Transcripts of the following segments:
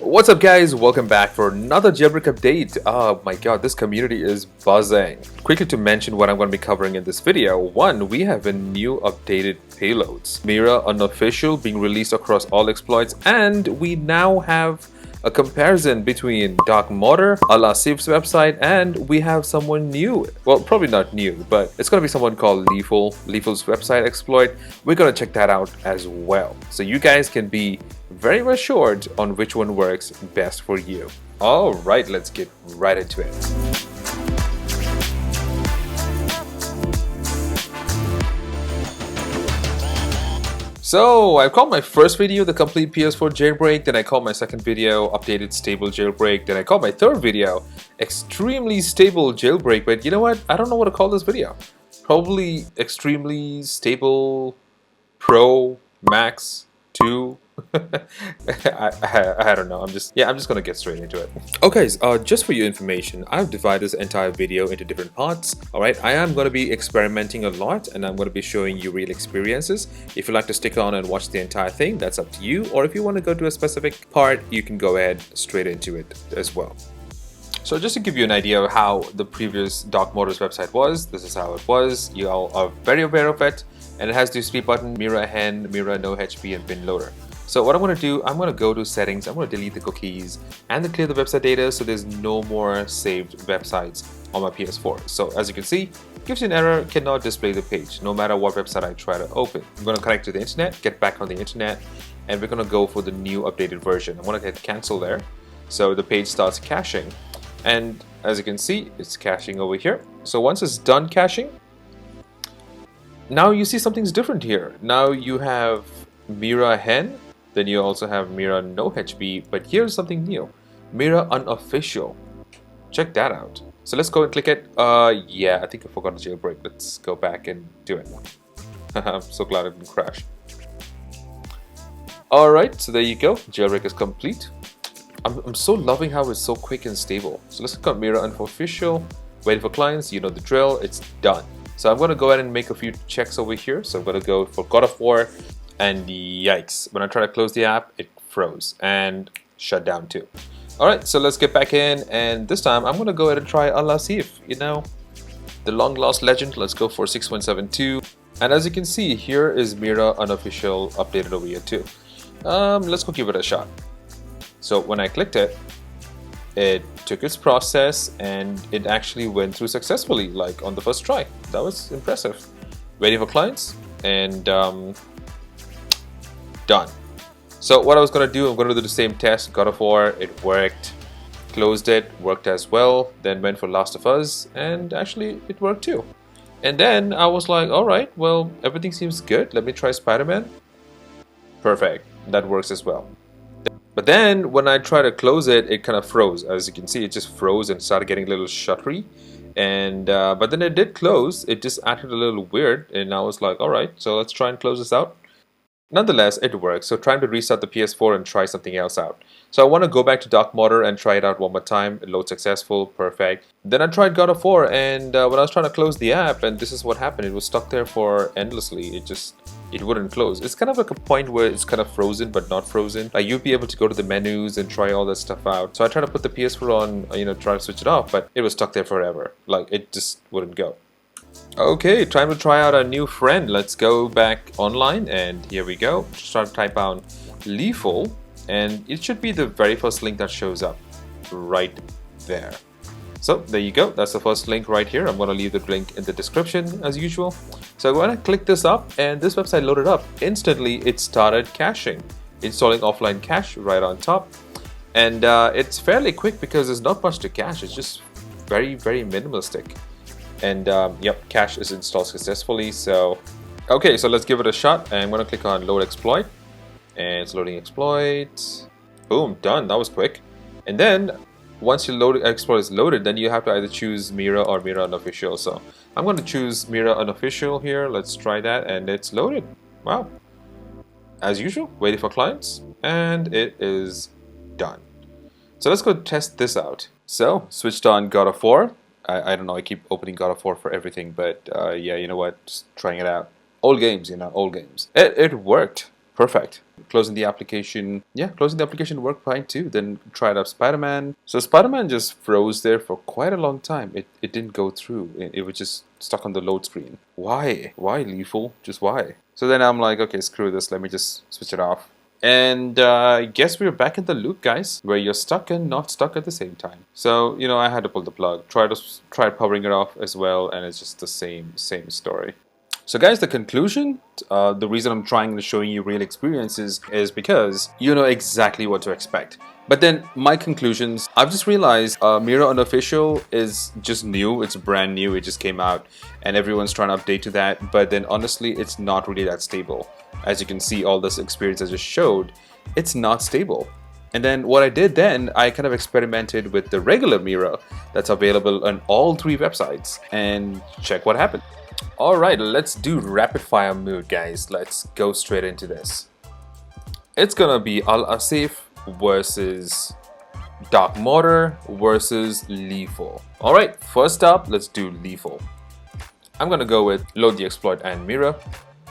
What's up guys, welcome back for another jailbreak update. Oh my god, this community is buzzing. Quickly to mention what I'm going to be covering in this video. One, we have a new updated payloads. Mira-Unofficial being released across all exploits, and we now have a comparison between Darkmodder, Al-Azif's website, and we have someone new. Well, probably not new, but it's going to be someone called Leeful, Leeful's website exploit. We're going to check that out as well. So you guys can be very assured on which one works best for you. Alright, let's get right into it. So I called my first video the complete PS4 jailbreak, then I called my second video updated stable jailbreak, then I called my third video extremely stable jailbreak, but you know what? I don't know what to call this video. Probably extremely stable pro max 2. I don't know. I'm just gonna get straight into it. Okay, just for your information, I've divided this entire video into different parts. Alright, I am gonna be experimenting a lot and I'm gonna be showing you real experiences. If you'd like to stick on and watch the entire thing, that's up to you, or if you want to go to a specific part, you can go ahead straight into it as well. So just to give you an idea of how the previous Darkmodders website was, this is how it was. You all are very aware of it, and it has these three buttons: Mira Hen, Mira No HP, and Bin Loader. So what I'm going to do, I'm going to go to settings, I'm going to delete the cookies and then clear the website data so there's no more saved websites on my PS4. So as you can see, it gives you an error, cannot display the page no matter what website I try to open. I'm going to connect to the internet, get back on the internet, and we're going to go for the new updated version. I'm going to hit cancel there. So the page starts caching, and as you can see, it's caching over here. So once it's done caching, now you see something's different here. Now you have Mira Hen, then you also have Mira No HP, but here's something new, Mira-Unofficial. Check that out. So let's go and click it. Yeah, I think I forgot the jailbreak. Let's go back and do it. I'm so glad it didn't crash. Alright, so there you go. Jailbreak is complete. I'm so loving how it's so quick and stable. So let's click on Mira-Unofficial, wait for clients, you know the drill, it's done. So I'm going to go ahead and make a few checks over here. So I'm going to go for God of War. And yikes, when I try to close the app, it froze and shut down too. Alright, so let's get back in, and this time I'm going to go ahead and try Alazif, you know, the long lost legend. Let's go for 6172. And as you can see, here is Mira-Unofficial updated over here too. Let's go give it a shot. So when I clicked it, it took its process and it actually went through successfully, like on the first try. That was impressive. Waiting for clients, and done. So what I was going to do, I'm going to do the same test. God of War, it worked. Closed it, worked as well. Then went for Last of Us, and actually it worked too. And then I was like, alright, well, everything seems good. Let me try Spider-Man. Perfect. That works as well. But then when I tried to close it, it kind of froze. As you can see, it just froze and started getting a little shuttery. And but then it did close. It just acted a little weird, and I was like, alright, so let's try and close this out. Nonetheless, it works. So trying to restart the PS4 and try something else out. So I want to go back to Darkmodder and try it out one more time. It loads successful, perfect. Then I tried God of War, and when I was trying to close the app, and this is what happened. It was stuck there for endlessly. It wouldn't close. It's kind of like a point where it's kind of frozen but not frozen. Like you'd be able to go to the menus and try all that stuff out. So I tried to put the PS4 on, you know, try to switch it off, but it was stuck there forever. Like it just wouldn't go. Okay, time to try out a new friend. Let's go back online, and here we go. Just try to type out Leeful, and it should be the very first link that shows up right there. So there you go. That's the first link right here. I'm going to leave the link in the description as usual. So when I click this up, and this website loaded up, instantly it started caching, installing offline cache right on top. And it's fairly quick because there's not much to cache. It's just very, very minimalistic. And yep, cache is installed successfully. So okay, so let's give it a shot. And I'm going to click on load exploit, and it's loading exploit. Boom, done. That was quick. And then once your load exploit is loaded, then you have to either choose Mira or Mira-Unofficial. So I'm going to choose Mira-Unofficial here. Let's try that, and it's loaded. Wow. As usual, waiting for clients, and it is done. So let's go test this out. So switched on God of War. I don't know, I keep opening God of War for everything, but yeah, you know what, just trying it out. Old games, you know, old games. It worked. Perfect. Closing the application. Yeah, closing the application worked fine too. Then tried up Spider-Man. So Spider-Man just froze there for quite a long time. It didn't go through. It was just stuck on the load screen. Why? Why, Leeful? Just why? So then I'm like, okay, screw this. Let me just switch it off. And I guess we're back in the loop, guys, where you're stuck and not stuck at the same time. So, you know, I had to pull the plug. Tried powering it off as well, and it's just the same story. So guys, the conclusion, the reason I'm trying to show you real experiences is because you know exactly what to expect. But then my conclusions, I've just realized Mira-Unofficial is just new, it's brand new, it just came out and everyone's trying to update to that. But then honestly, it's not really that stable. As you can see, all this experience I just showed, it's not stable. And then what I did then, I kind of experimented with the regular Mira that's available on all 3 websites and check what happened. Alright, let's do rapid fire mode, guys. Let's go straight into this. It's gonna be Al-Azif versus Darkmodder versus Leeful. Alright, first up, let's do Leeful. I'm gonna go with load the exploit and Mira.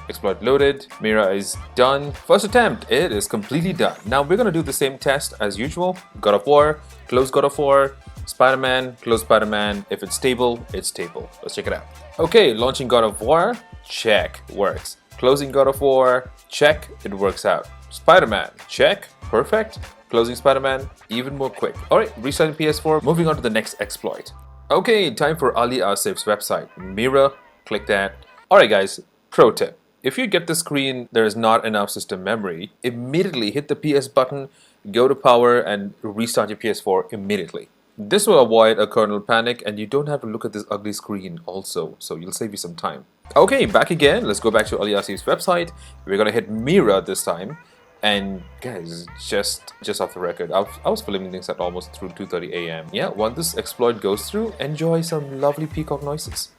Exploit loaded, Mira is done. First attempt, it is completely done. Now we're gonna do the same test as usual. God of War, close God of War, Spider-Man, close Spider-Man. If it's stable, it's stable. Let's check it out. Okay, launching God of War, check, works. Closing God of War, check, it works out. Spider-Man, check, perfect. Closing Spider-Man, even more quick. Alright, restarting PS4, moving on to the next exploit. Okay, time for Al-Azif's website. Mira, click that. Alright guys, pro tip. If you get the screen, there is not enough system memory, immediately hit the PS button, go to power and restart your PS4 immediately. This will avoid a kernel panic and you don't have to look at this ugly screen also, so you'll save you some time. Okay, back again. Let's go back to Al-Azif's website. We're gonna hit Mira this time. And guys, just off the record, I was filming things at almost through 2:30 AM. Yeah, once this exploit goes through, enjoy some lovely peacock noises.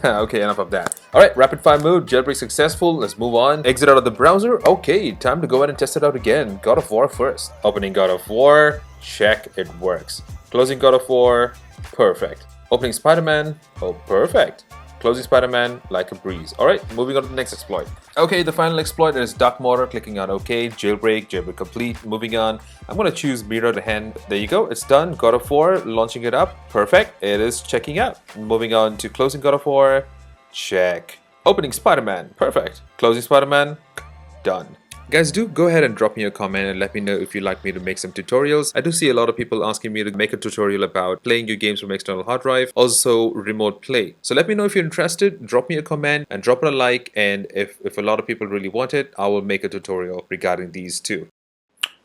Okay, enough of that. Alright, rapid fire mode, jailbreak successful, let's move on. Exit out of the browser, okay, time to go ahead and test it out again. God of War first. Opening God of War, check, it works. Closing God of War, perfect. Opening Spider-Man, oh perfect. Closing Spider-Man like a breeze. Alright, moving on to the next exploit. Okay, the final exploit is Darkmodder, clicking on OK, jailbreak complete, moving on. I'm going to choose Mira to hand. There you go, it's done. God of War, launching it up, perfect. It is checking out. Moving on to closing God of War, check. Opening Spider-Man, perfect. Closing Spider-Man, done. Guys, do go ahead and drop me a comment and let me know if you'd like me to make some tutorials. I do see a lot of people asking me to make a tutorial about playing your games from external hard drive, also remote play. So let me know if you're interested, drop me a comment and drop it a like, and if a lot of people really want it, I will make a tutorial regarding these too.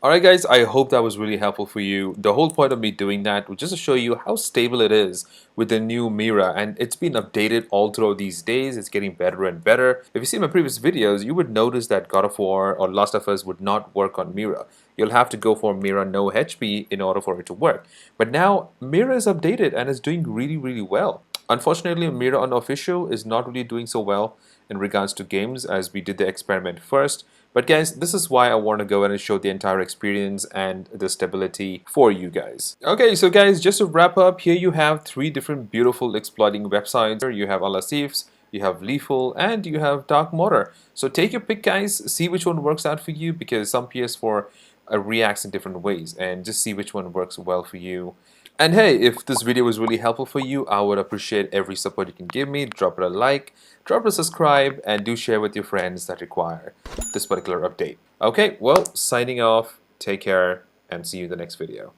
Alright guys, I hope that was really helpful for you. The whole point of me doing that was just to show you how stable it is with the new Mira, and it's been updated all throughout these days. It's getting better and better. If you see my previous videos, you would notice that God of War or Last of Us would not work on Mira. You'll have to go for Mira no HP in order for it to work. But now Mira is updated and is doing really well. Unfortunately, Mira-Unofficial is not really doing so well in regards to games as we did the experiment first. But guys, this is why I want to go ahead and show the entire experience and the stability for you guys. Okay, so guys, just to wrap up, here you have 3 different beautiful exploiting websites. You have Al-Azif's, you have Leeful, and you have Darkmodder. So take your pick guys, see which one works out for you, because some PS4 reacts in different ways, and just see which one works well for you. And hey, if this video was really helpful for you, I would appreciate every support you can give me. Drop it a like, drop it a subscribe, and do share with your friends that require this particular update. Okay, well, signing off, take care, and see you in the next video.